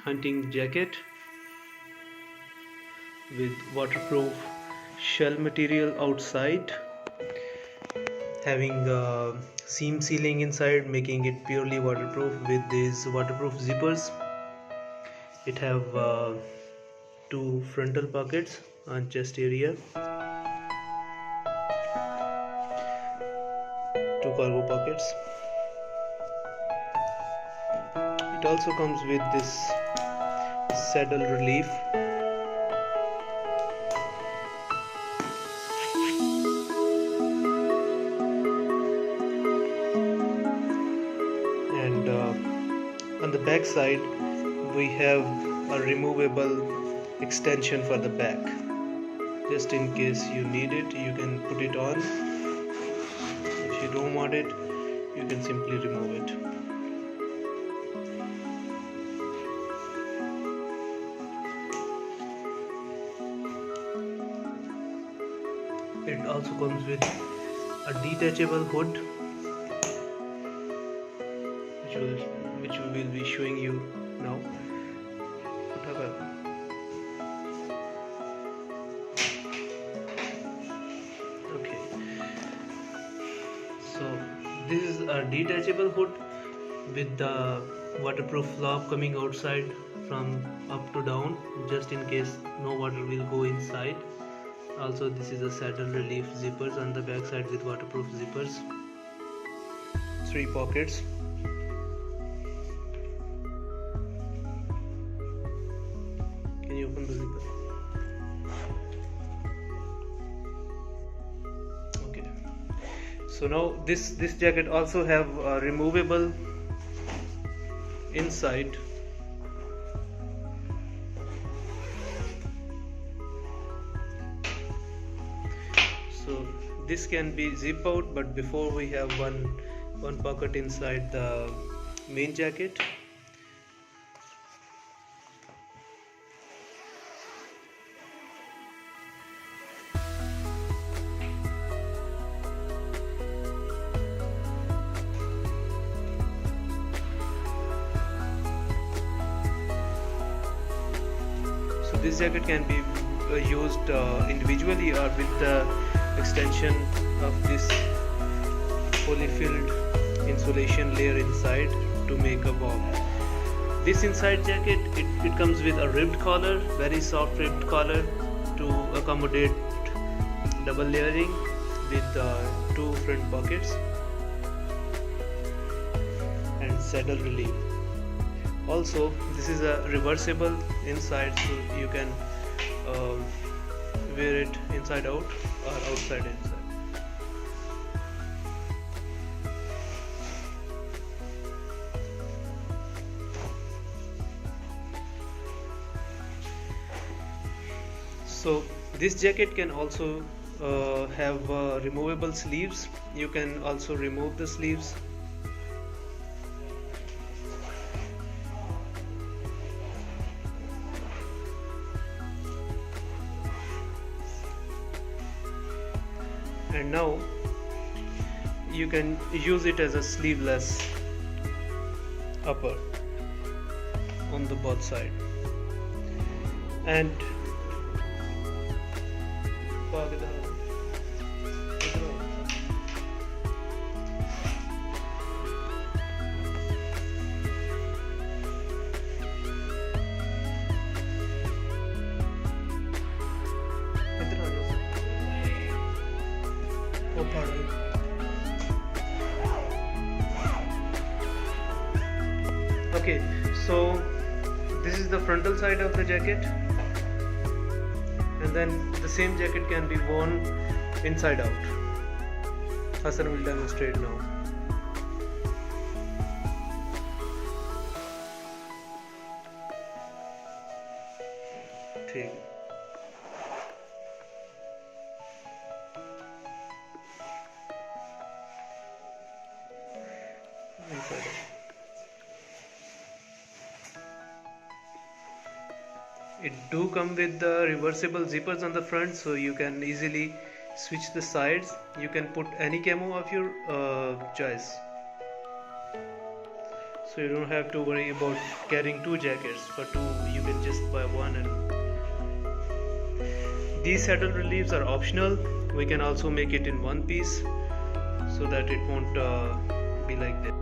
hunting jacket with waterproof shell material outside, having seam sealing inside, making it purely waterproof with these waterproof zippers. It have two frontal pockets on chest area, two cargo pockets. It also comes with this saddle relief. And on the back side we have a removable extension for the back. Just in case you need it, you can put it on. If you don't want it, you can simply remove it. It also comes with a detachable hood, which we will be showing you now. Okay, so this is a detachable hood with the waterproof flap coming outside from up to down, just in case no water will go inside. Also, this is a saddle relief zippers on the back side with waterproof zippers. 3 pockets. Can you open the zipper? Okay. So now this jacket also have a removable inside. So this can be zip out, but before we have one pocket inside the main jacket. So this jacket can be used individually or with the extension of this polyfilled insulation layer inside to make a warm. This inside jacket, it comes with a ribbed collar, very soft ribbed collar to accommodate double layering with 2 front pockets and saddle relief. Also, this is a reversible inside, so you can wear it inside out or outside inside. So this jacket can also have removable sleeves. You can also remove the sleeves. And now you can use it as a sleeveless upper on the both side. And okay, so this is the frontal side of the jacket, and then the same jacket can be worn inside out. Hassan will demonstrate now. ठीक inside out. It do come with the reversible zippers on the front, so you can easily switch the sides. You can put any camo of your choice. so you don't have to worry about carrying two jackets. For two you can just buy one. And these saddle reliefs are optional. We can also make it in one piece so that it won't be like this.